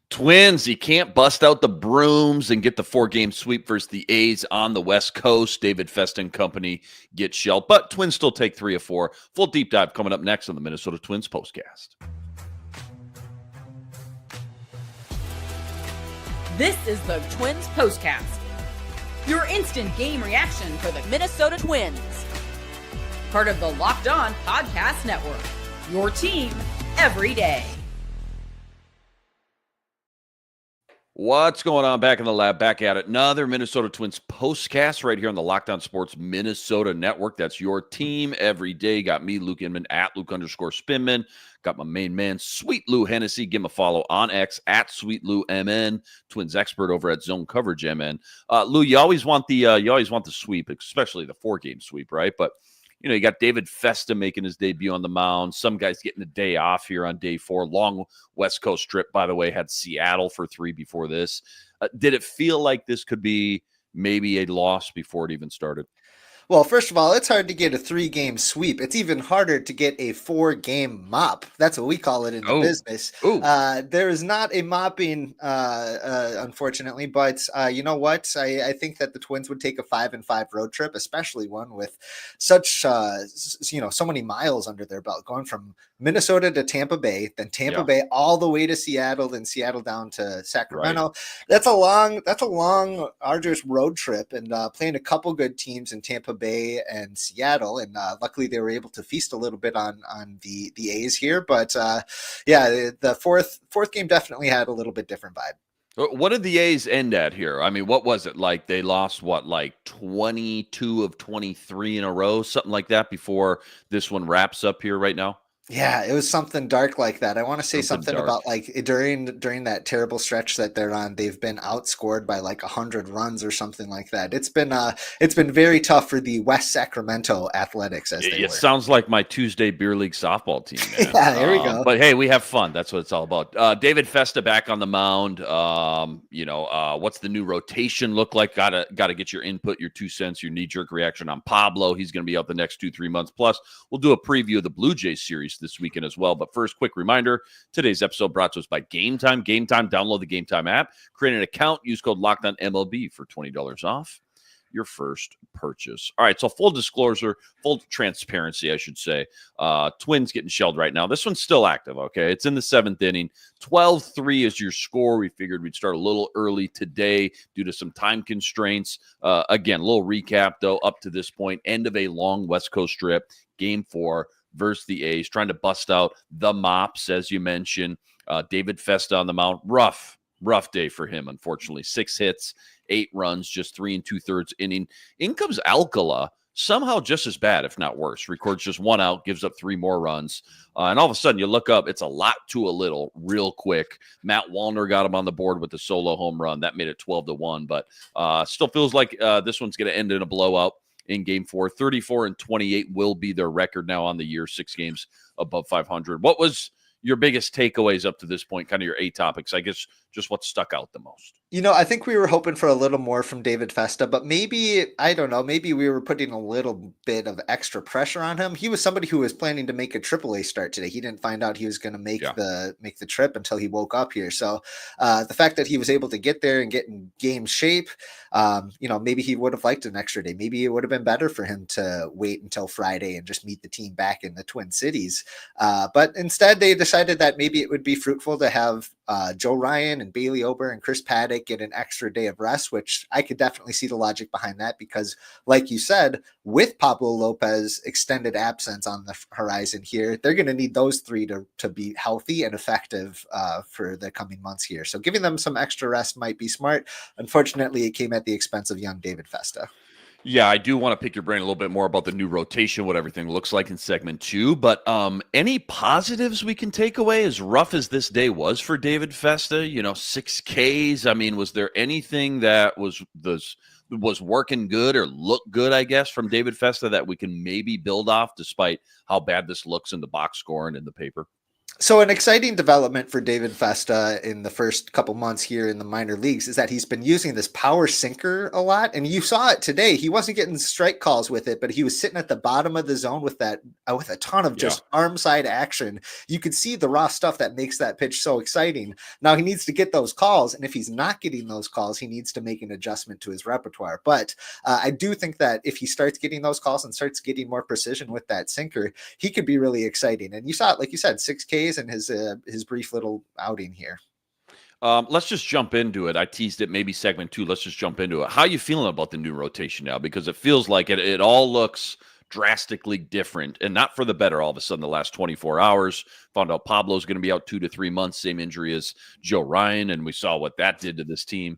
Twins, you can't bust out the brooms and get the 4-game sweep versus the A's on the West Coast. David Festa and company get shelled, but Twins still take 3 of 4. Full deep dive coming up next on the Minnesota Twins postcast. This is the Twins postcast, your instant game reaction for the Minnesota Twins. Part of the Locked On Podcast Network, your team every day. What's going on back in the lab? Back at it. Another Minnesota Twins postcast right here on the Locked On Sports Minnesota Network. That's your team every day. Got me, Luke Inman, at Luke_Spinman. Got my main man, Sweet Lou Hennessy. Give him a follow on X at Sweet Lou MN, Twins expert over at Zone Coverage MN. Lou, you always want the sweep, especially the 4-game sweep, right? But you got David Festa making his debut on the mound. Some guys getting a day off here on day 4. Long West Coast trip, by the way, had Seattle for 3 before this. Did it feel like this could be maybe a loss before it even started? Well, first of all, it's hard to get a 3-game sweep. It's even harder to get a 4-game mop. That's what we call it in the business. There is not a mopping, unfortunately, but you know what? I think that the Twins would take a 5-5 road trip, especially one with such, so many miles under their belt, going from Minnesota to Tampa Bay, then Tampa Bay all the way to Seattle, then Seattle down to Sacramento. Right. That's a long, arduous road trip, and playing a couple good teams in Tampa Bay and Seattle, and luckily they were able to feast a little bit on the A's here. But the fourth game definitely had a little bit different vibe. What did the A's end at here? I mean, what was it like? They lost 22 of 23 in a row, something like that, before this one wraps up here right now. Yeah, it was something dark like that. I want to say something about during that terrible stretch that they're on, they've been outscored by 100 runs or something like that. It's been very tough for the West Sacramento Athletics, as they were. Sounds like my Tuesday beer league softball team, man. Yeah, there we go. But hey, we have fun. That's what it's all about. David Festa back on the mound. What's the new rotation look like? Gotta get your input, your 2 cents, your knee-jerk reaction on Pablo. He's going to be out the next 2-3 months. Plus, we'll do a preview of the Blue Jays series this weekend as well. But first, quick reminder, today's episode brought to us by Game Time. Game Time, download the Game Time app, create an account, use code LOCKEDONMLB for $20 off your first purchase. All right, so full disclosure, full transparency, I should say. Twins getting shelled right now. This one's still active, okay? It's in the 7th inning. 12-3 is your score. We figured we'd start a little early today due to some time constraints. Again, a little recap, though, up to this point. End of a long West Coast trip. Game 4 versus the A's, trying to bust out the mops, as you mentioned. David Festa on the mound. Rough day for him, unfortunately. 6 hits, 8 runs, just 3 2/3 inning. In comes Alcala, somehow just as bad, if not worse. Records just 1 out, gives up 3 more runs. And all of a sudden, you look up, it's a lot to a little real quick. Matt Wallner got him on the board with the solo home run. That made it 12-1, but still feels like this one's going to end in a blowout. In game 4, 34-28 will be their record now on the year, 6 games above 500. What was your biggest takeaways up to this point, kind of your 8 topics? I guess just what stuck out the most. I think we were hoping for a little more from David Festa, but maybe, I don't know, maybe we were putting a little bit of extra pressure on him. He was somebody who was planning to make a AAA start today. He didn't find out he was going to make the trip until he woke up here. So the fact that he was able to get there and get in game shape, maybe he would have liked an extra day. Maybe it would have been better for him to wait until Friday and just meet the team back in the Twin Cities. But instead, they decided that maybe it would be fruitful to have Joe Ryan and Bailey Ober and Chris Paddock get an extra day of rest, which I could definitely see the logic behind that, because like you said, with Pablo Lopez extended absence on the horizon here, they're going to need those 3 to be healthy and effective for the coming months here. So giving them some extra rest might be smart. Unfortunately, it came at the expense of young David Festa. Yeah, I do want to pick your brain a little bit more about the new rotation, what everything looks like in segment 2. But any positives we can take away, as rough as this day was for David Festa? 6 Ks. I mean, was there anything that was working good or looked good, I guess, from David Festa that we can maybe build off, despite how bad this looks in the box score and in the paper? So an exciting development for David Festa in the first couple months here in the minor leagues is that he's been using this power sinker a lot. And you saw it today. He wasn't getting strike calls with it, but he was sitting at the bottom of the zone with that, with a ton of just arm side action. You could see the raw stuff that makes that pitch so exciting. Now he needs to get those calls. And if he's not getting those calls, he needs to make an adjustment to his repertoire. But I do think that if he starts getting those calls and starts getting more precision with that sinker, he could be really exciting. And you saw it, like you said, 6Ks and his brief little outing here. Let's just jump into it. I teased it, maybe segment 2. Let's just jump into it. How are you feeling about the new rotation now? Because it feels like it all looks drastically different, and not for the better. All of a sudden, the last 24 hours, found out Pablo's going to be out 2 to 3 months, same injury as Joe Ryan, and we saw what that did to this team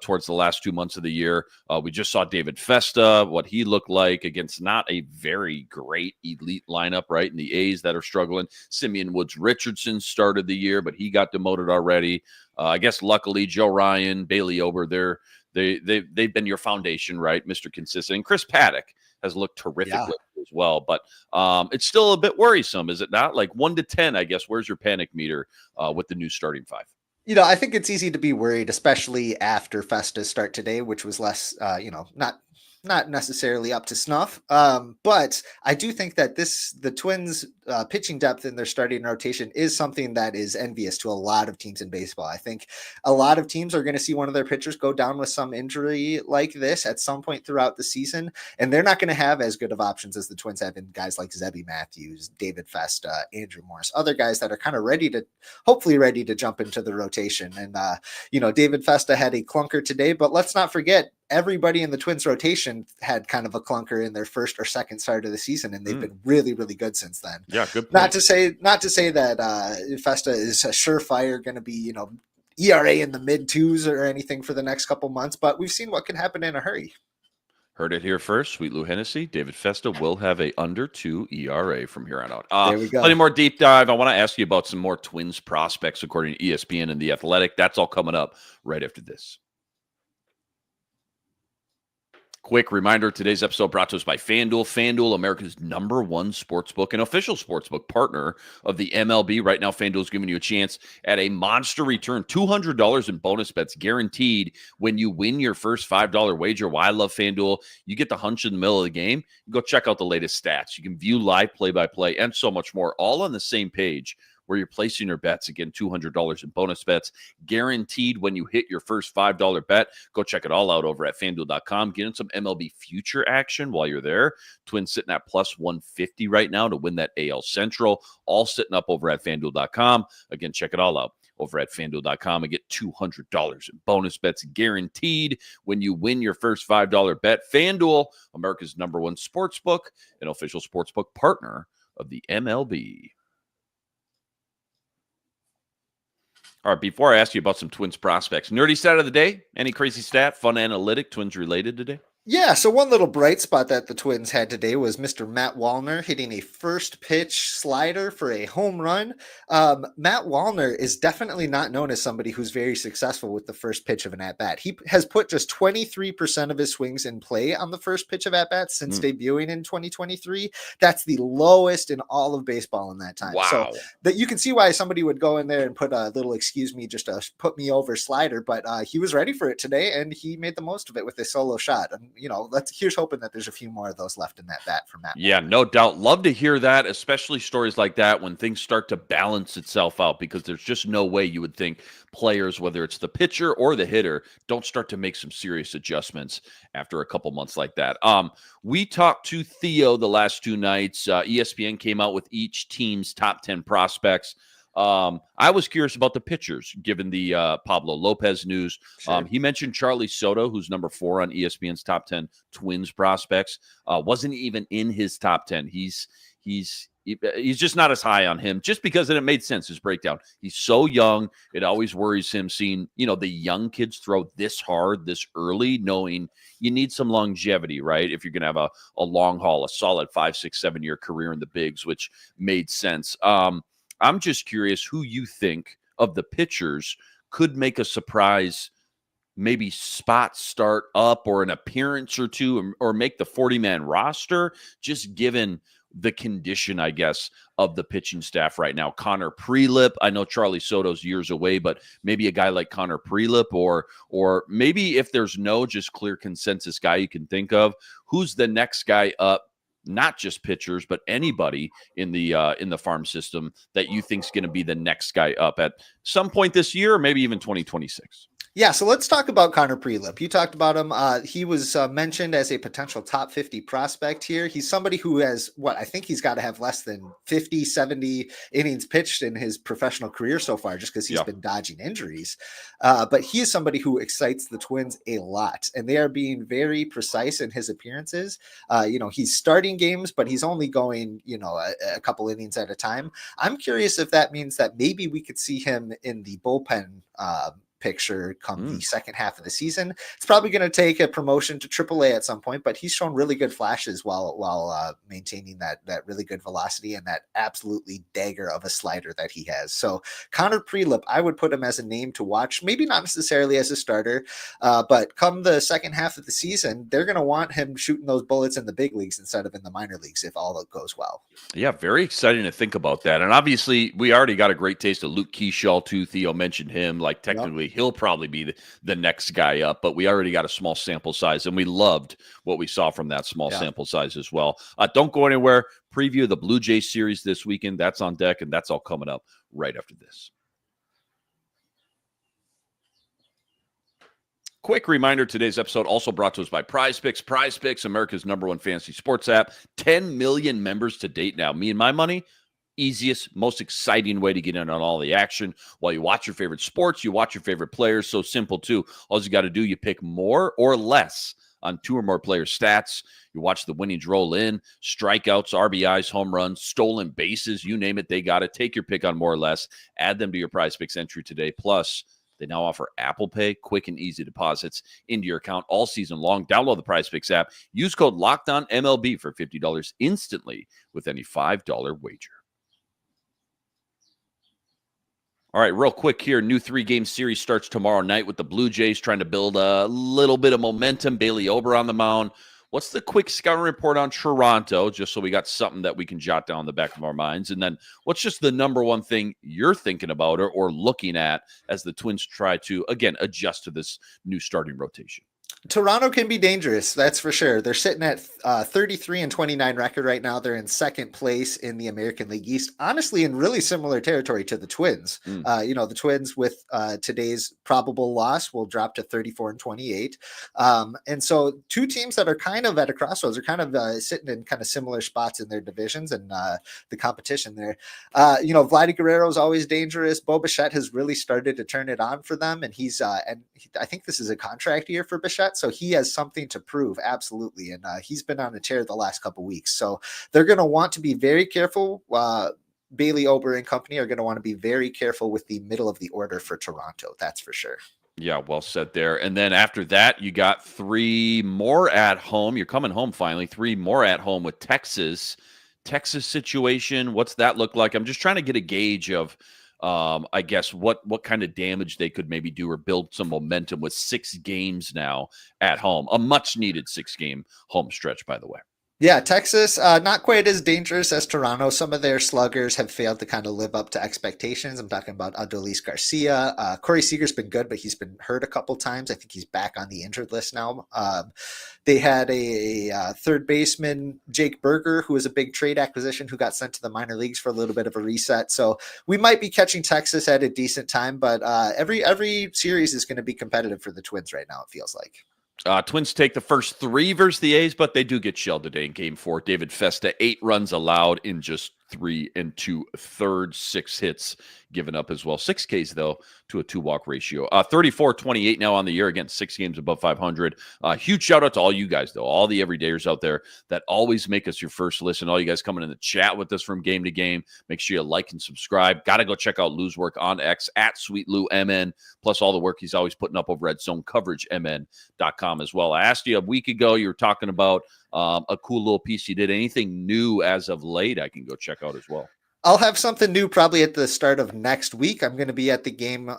towards the last 2 months of the year. We just saw David Festa, what he looked like against not a very great elite lineup, right, in the A's that are struggling. Simeon Woods-Richardson started the year, but he got demoted already. I guess luckily Joe Ryan, Bailey Ober, they've been your foundation, right, Mr. Consistent. And Chris Paddock has looked terrific as well, but it's still a bit worrisome, is it not? Like 1 to 10, I guess. Where's your panic meter with the new starting 5? I think it's easy to be worried, especially after Festa's start today, which was less, not necessarily up to snuff. But I do think that the Twins pitching depth in their starting rotation is something that is envious to a lot of teams in baseball. I think a lot of teams are going to see one of their pitchers go down with some injury like this at some point throughout the season, and they're not going to have as good of options as the Twins have in guys like Zebby Matthews, David Festa, Andrew Morris, other guys that are kind of hopefully ready to jump into the rotation. And, David Festa had a clunker today, but let's not forget, everybody in the Twins rotation had kind of a clunker in their first or second start of the season, and they've been really, really good since then. Yeah, good point. Not to say that Festa is a surefire going to be, ERA in the mid 2s or anything for the next couple months, but we've seen what can happen in a hurry. Heard it here first. Sweet Lou Hennessy, David Festa will have a under 2 ERA from here on out. There we go. Plenty more deep dive. I want to ask you about some more Twins prospects according to ESPN and The Athletic. That's all coming up right after this. Quick reminder, today's episode brought to us by FanDuel. FanDuel, America's #1 sportsbook and official sportsbook partner of the MLB. Right now, FanDuel is giving you a chance at a monster return, $200 in bonus bets guaranteed when you win your first $5 wager. Why I love FanDuel, you get the hunch in the middle of the game. You go check out the latest stats. You can view live play-by-play and so much more, all on the same page where you're placing your bets. Again, $200 in bonus bets guaranteed when you hit your first $5 bet. Go check it all out over at FanDuel.com. Get in some MLB future action while you're there. Twins sitting at plus 150 right now to win that AL Central. All sitting up over at FanDuel.com. Again, check it all out over at FanDuel.com and get $200 in bonus bets guaranteed when you win your first $5 bet. FanDuel, America's #1 sportsbook and official sportsbook partner of the MLB. All right, before I ask you about some Twins prospects, nerdy stat of the day, any crazy stat, fun analytic, Twins related today? Yeah, so one little bright spot that the Twins had today was Mr. Matt Wallner hitting a first pitch slider for a home run. Matt Wallner is definitely not known as somebody who's very successful with the first pitch of an at-bat. He has put just 23% of his swings in play on the first pitch of at-bats since debuting in 2023. That's the lowest in all of baseball in that time. Wow. So that you can see why somebody would go in there and put a little, excuse me, just a put me over slider, but he was ready for it today, and he made the most of it with a solo shot. And here's hoping that there's a few more of those left in that bat from Matt. Yeah, no doubt. Love to hear that, especially stories like that when things start to balance itself out, because there's just no way you would think players, whether it's the pitcher or the hitter, don't start to make some serious adjustments after a couple months like that. We talked to Theo the last 2 nights. ESPN came out with each team's top 10 prospects. I was curious about the pitchers, given the Pablo Lopez news. Sure. He mentioned Charlie Soto, who's number 4 on ESPN's top 10 Twins prospects. Wasn't even in his top 10. He's just not as high on him, just because, and it made sense, his breakdown. He's so young. It always worries him seeing, the young kids throw this hard, this early, knowing you need some longevity, right? If you're going to have a long haul, a solid 5, 6, 7-year career in the bigs, which made sense. I'm just curious who you think of the pitchers could make a surprise, maybe spot start up or an appearance or two, or make the 40-man roster, just given the condition, I guess, of the pitching staff right now. Connor Prelip, I know Charlie Soto's years away, but maybe a guy like Connor Prelip, or maybe if there's no just clear consensus guy you can think of, who's the next guy up? Not just pitchers, but anybody in the farm system that you think is going to be the next guy up at some point this year, or maybe even 2026. Yeah, so let's talk about Connor Prelip. You talked about him. He was mentioned as a potential top 50 prospect here. He's somebody who has, I think he's got to have less than 50, 70 innings pitched in his professional career so far, just because he's been dodging injuries. But he is somebody who excites the Twins a lot, and they are being very precise in his appearances. He's starting games, but he's only going, a couple innings at a time. I'm curious if that means that maybe we could see him in the bullpen picture come the second half of the season. It's probably going to take a promotion to AAA at some point, but he's shown really good flashes while maintaining that really good velocity and that absolutely dagger of a slider that he has. So Connor Prelip, I would put him as a name to watch, maybe not necessarily as a starter, but come the second half of the season, they're going to want him shooting those bullets in the big leagues instead of in the minor leagues if all goes well. Yeah, very exciting to think about that. And obviously, we already got a great taste of Luke Keyshaw too. Theo mentioned him. Like technically, he'll probably be the next guy up, but we already got a small sample size, and we loved what we saw from that small sample size as well. Don't go anywhere. Preview the Blue Jays series this weekend. That's on deck, and that's all coming up right after this. Quick reminder, today's episode also brought to us by Prize Picks. Prize Picks, America's #1 fantasy sports app. 10 million members to date now. Me and my money, easiest, most exciting way to get in on all the action. While you watch your favorite sports, you watch your favorite players. So simple, too. All you got to do, you pick more or less on 2 or more player stats. You watch the winnings roll in, strikeouts, RBIs, home runs, stolen bases, you name it, they got it. Take your pick on more or less. Add them to your Prize Picks entry today. Plus, they now offer Apple Pay, quick and easy deposits into your account all season long. Download the Prize Picks app. Use code LOCKEDONMLB for $50 instantly with any $5 wager. All right, real quick here. New 3-game series starts tomorrow night with the Blue Jays trying to build a little bit of momentum. Bailey Ober on the mound. What's the quick scouting report on Toronto, just so we got something that we can jot down in the back of our minds? And then what's just the number one thing you're thinking about or looking at as the Twins try to, again, adjust to this new starting rotation? Toronto can be dangerous, that's for sure. They're sitting at 33-29 record right now. They're in second place in the American League East, honestly, in really similar territory to the Twins. The Twins with today's probable loss will drop to 34-28. And so 2 teams that are kind of at a crossroads are kind of sitting in kind of similar spots in their divisions and the competition there. Vladdy Guerrero is always dangerous. Bo Bichette has really started to turn it on for them. And I think this is a contract year for Bichette. So he has something to prove. Absolutely. And he's been on a tear the last couple of weeks. So they're going to want to be very careful. Bailey Ober and company are going to want to be very careful with the middle of the order for Toronto. That's for sure. Yeah, well said there. And then after that, you got 3 more at home. You're coming home finally. 3 more at home with Texas. Texas situation, what's that look like? I'm just trying to get a gauge of I guess what kind of damage they could maybe do or build some momentum with 6 games now at home. A much needed 6-game home stretch, by the way. Yeah, Texas, not quite as dangerous as Toronto. Some of their sluggers have failed to kind of live up to expectations. I'm talking about Adolis Garcia. Corey Seager's been good, but he's been hurt a couple times. I think he's back on the injured list now. They had a third baseman, Jake Berger, who was a big trade acquisition, who got sent to the minor leagues for a little bit of a reset. So we might be catching Texas at a decent time, but every series is going to be competitive for the Twins right now, it feels like. Twins take the first 3 versus the A's, but they do get shelled today in Game 4. David Festa, 8 runs allowed in just 3 2/3, 6 hits given up as well. 6 Ks, though, to a 2-walk ratio. 34-28 now on the year. Again, 6 games above 500. Huge shout out to all you guys, though, all the everydayers out there that always make us your first listen. All you guys coming in the chat with us from game to game. Make sure you like and subscribe. Got to go check out Lou's work on X at SweetLouMN, plus all the work he's always putting up over at ZoneCoverageMN.com as well. I asked you a week ago, you were talking about a cool little piece you did. Anything new as of late I can go check out as well? I'll have something new probably at the start of next week. I'm going to be at the game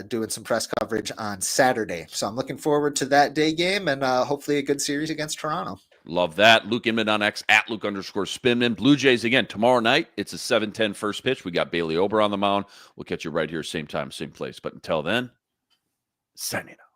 doing some press coverage on Saturday. So I'm looking forward to that day game and hopefully a good series against Toronto. Love that. Luke Inman on X, @Luke_Spinman. Blue Jays again tomorrow night. It's a 7:10 first pitch. We got Bailey Ober on the mound. We'll catch you right here, same time, same place. But until then, signing out.